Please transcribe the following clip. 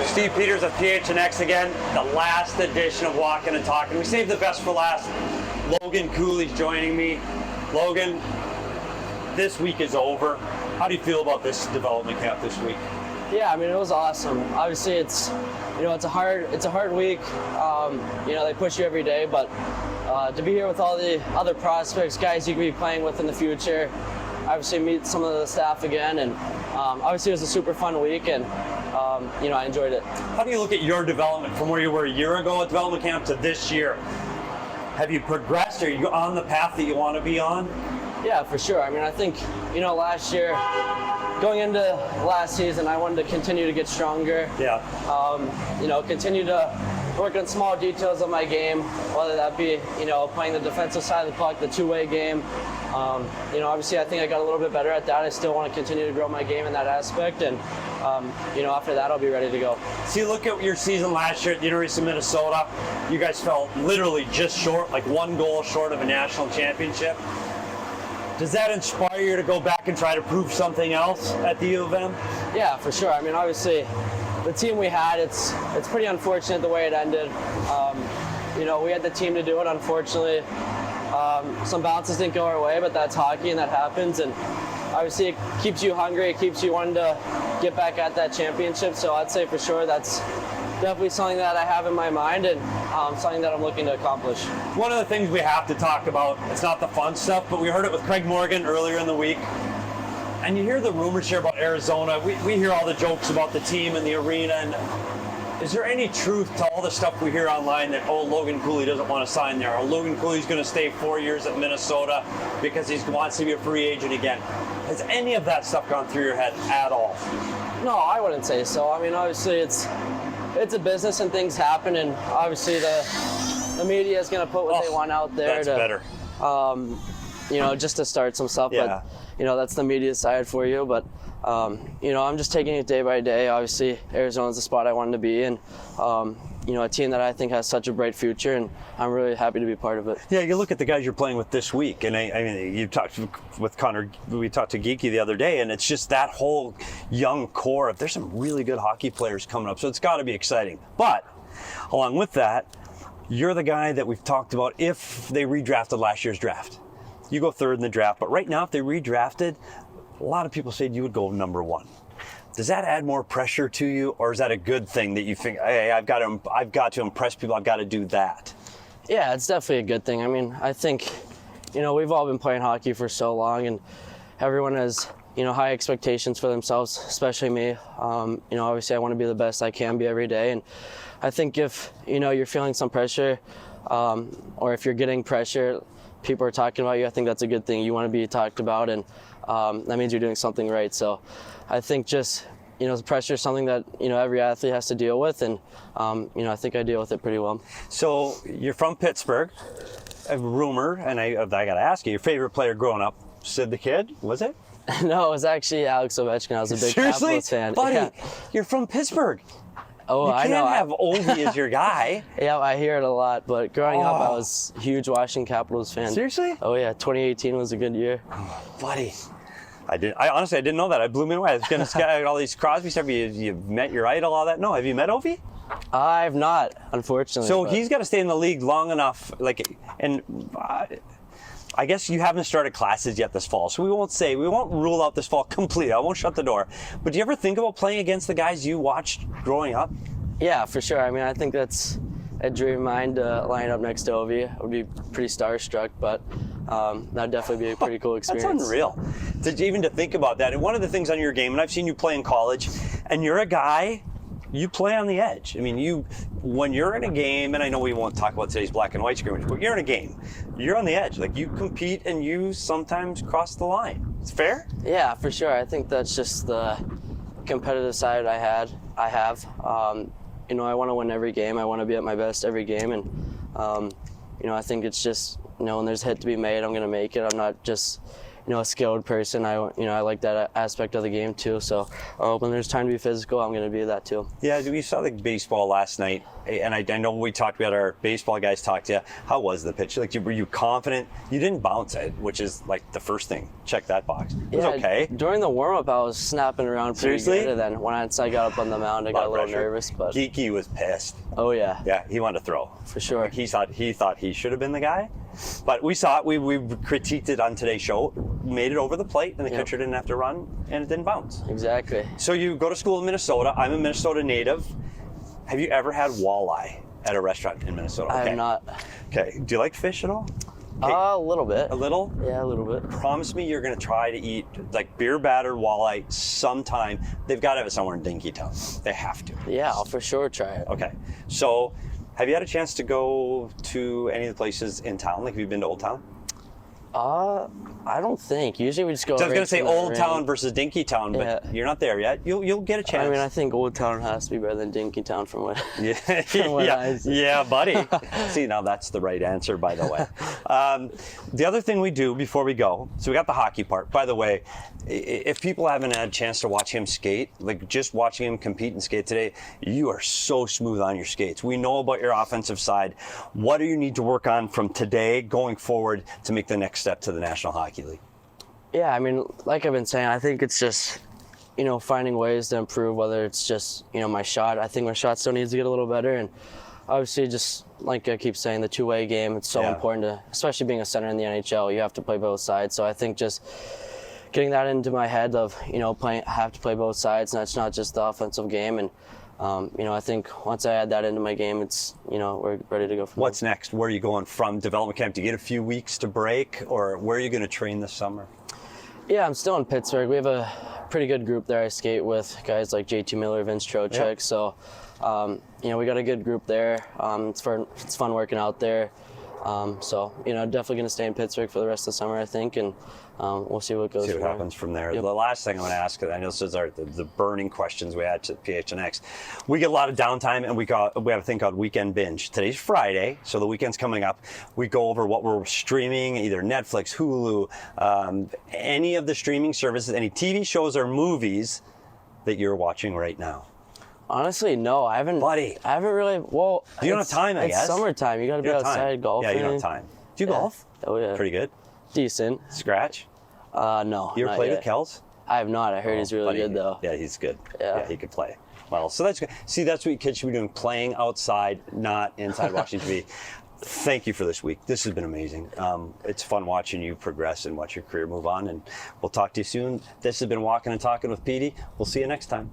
Steve Peters of PHNX again, the last edition of Walkin and Talkin. We saved the best for last. Logan Cooley's joining me. Logan, this week is over. How do you feel about this development camp this week? Yeah, I mean, it was awesome. Obviously, it's a hard week. They push you every day, but to be here with all the other prospects, guys you could be playing with in the future, obviously meet some of the staff again, and obviously it was a super fun week, and I enjoyed it. How do you look at your development from where you were a year ago at development camp to this year? Have you progressed? Are you on the path that you want to be on? Yeah, for sure. I mean, I think, last year, going into last season, I wanted to continue to get stronger. Yeah. Continue to work on small details of my game, whether that be, playing the defensive side of the puck, the two-way game. Obviously I think I got a little bit better at that. I still want to continue to grow my game in that aspect, and after that I'll be ready to go. So you look at your season last year at the University of Minnesota, you guys fell literally just short, like one goal short of a national championship. Does that inspire you to go back and try to prove something else at the U of M? Yeah, for sure. I mean, obviously the team we had, it's pretty unfortunate the way it ended. We had the team to do it, unfortunately. Some bounces didn't go our way, but that's hockey and that happens. And obviously it keeps you hungry, it keeps you wanting to get back at that championship. So I'd say for sure that's definitely something that I have in my mind, and something that I'm looking to accomplish. One of the things we have to talk about, it's not the fun stuff, but we heard it with Craig Morgan earlier in the week. And you hear the rumors here about Arizona. We hear all the jokes about the team and the arena. And is there any truth to all the stuff we hear online that, Logan Cooley doesn't want to sign there, or Logan Cooley's going to stay 4 years at Minnesota because he wants to be a free agent again? Has any of that stuff gone through your head at all? No, I wouldn't say so. I mean, obviously it's a business and things happen, and obviously the media is going to put what they want out there. That's better. Just to start some stuff. Yeah. But that's the media side for you. But I'm just taking it day by day. Obviously, Arizona's the spot I wanted to be in. A team that I think has such a bright future, and I'm really happy to be part of it. Yeah, you look at the guys you're playing with this week, and I mean, you talked with Connor, we talked to Geeky the other day, and it's just that whole young core. There's some really good hockey players coming up, so it's got to be exciting. But along with that, you're the guy that we've talked about if they redrafted last year's draft. You go third in the draft, but right now, if they redrafted, a lot of people said you would go number one. Does that add more pressure to you, or is that a good thing that you think, hey, I've got to impress people, I've got to do that? Yeah, it's definitely a good thing. I mean, I think, we've all been playing hockey for so long, and everyone has, high expectations for themselves, especially me. Obviously I want to be the best I can be every day, and I think if, you're feeling some pressure, or if you're getting pressure, people are talking about you, I think that's a good thing. You want to be talked about, and that means you're doing something right. So I think just, the pressure is something that, every athlete has to deal with, and, I think I deal with it pretty well. So you're from Pittsburgh. A rumor, and I got to ask you, your favorite player growing up, Sid the Kid, was it? No, it was actually Alex Ovechkin. I was a big Capitals fan. Buddy, yeah. You're from Pittsburgh. Oh, I know. You can't have Ovi as your guy. Yeah, I hear it a lot, but growing up, I was a huge Washington Capitals fan. Seriously? Oh yeah, 2018 was a good year. Buddy. I honestly didn't know that. I blew me away. I was going to all these Crosby stuff. You met your idol, all that. No, have you met Ovi? I've not, unfortunately. So he's got to stay in the league long enough, I guess you haven't started classes yet this fall, so we won't rule out this fall completely. I won't shut the door. But do you ever think about playing against the guys you watched growing up? Yeah, for sure. I mean, I think that's a dream of mine to line up next to Ovi. I would be pretty starstruck, but that'd definitely be a pretty cool experience. That's unreal. Even to think about that. And one of the things on your game, and I've seen you play in college, and you're a guy, you play on the edge. I mean, when you're in a game, and I know we won't talk about today's black and white scrimmage, but you're in a game, you're on the edge. Like, you compete and you sometimes cross the line. It's fair? Yeah, for sure. I think that's just the competitive side I have. I want to win every game. I want to be at my best every game. And, I think it's just, when there's a hit to be made, I'm going to make it. I'm not just, a skilled person. I like that aspect of the game too. So when there's time to be physical, I'm going to be that too. Yeah, we saw the baseball last night, and I know we talked about our baseball guys talked to you. How was the pitch? Like, were you confident? You didn't bounce it, which is like the first thing. Check that box. It was okay. During the warm-up, I was snapping around pretty Seriously? good, and then when I got up on the mound, I got a little nervous. But Geeky was pissed. Oh yeah. Yeah, he wanted to throw. For sure. He thought he should have been the guy. But we saw it. We critiqued it on today's show. Made it over the plate, and the catcher didn't have to run, and it didn't bounce. Exactly. So you go to school in Minnesota. I'm a Minnesota native. Have you ever had walleye at a restaurant in Minnesota? I have not. Okay. Do you like fish at all? A little bit. A little? Yeah, a little bit. Promise me you're going to try to eat like beer battered walleye sometime. They've got to have it somewhere in Dinkytown. They have to. Yeah, I'll for sure try it. Okay. So have you had a chance to go to any of the places in town? Like, have you been to Old Town? I don't think. Usually we just go. So I was going to say Old Town ring. versus Dinkytown, but Yeah. you're not there yet. You'll get a chance. I mean, I think Old Town has to be better than Dinkytown from what. Yeah, from what I see. yeah, buddy. See, now that's the right answer, by the way. The other thing we do before we go, so we got the hockey part. By the way, if people haven't had a chance to watch him skate, like just watching him compete and skate today, you are so smooth on your skates. We know about your offensive side. What do you need to work on from today going forward to make the next step to the National Hockey League? Yeah, I mean, like I've been saying, I think it's just, finding ways to improve, whether it's just, my shot. I think my shot still needs to get a little better. And obviously, just like I keep saying, the two-way game, it's so important to, especially being a center in the NHL, you have to play both sides. So I think just getting that into my head of, have to play both sides, and that's not just the offensive game. And, I think once I add that into my game, it's, we're ready to go from What's next? Where are you going from development camp? Do you get a few weeks to break, or where are you going to train this summer? Yeah, I'm still in Pittsburgh. We have a pretty good group there. I skate with guys like JT Miller, Vince Trocheck. Yep. So, we got a good group there. It's fun working out there. So, definitely going to stay in Pittsburgh for the rest of the summer, I think, and we'll see what goes. See what happens from there. Yep. The last thing I'm going to ask, I know this is the burning questions we had to PHNX. We get a lot of downtime, and we have a thing called Weekend Binge. Today's Friday, so the weekend's coming up. We go over what we're streaming, either Netflix, Hulu, any of the streaming services, any TV shows or movies that you're watching right now. Honestly, no, I haven't. Buddy. I haven't really. Well, You don't have time, I guess. It's summertime. You got to be outside golfing. Yeah, you don't have time. Do you golf? Oh yeah. Pretty good. Decent. Scratch? No. You ever not played yet. with Kels? I have not. I heard he's really Buddy, good though. Yeah, he's good. Yeah. He could play. Well, so that's good. See, that's what kids should be doing, playing outside, not inside watching TV. Thank you for this week. This has been amazing. It's fun watching you progress and watch your career move on, and we'll talk to you soon. This has been Walkin and Talkin with Petey. We'll see you next time.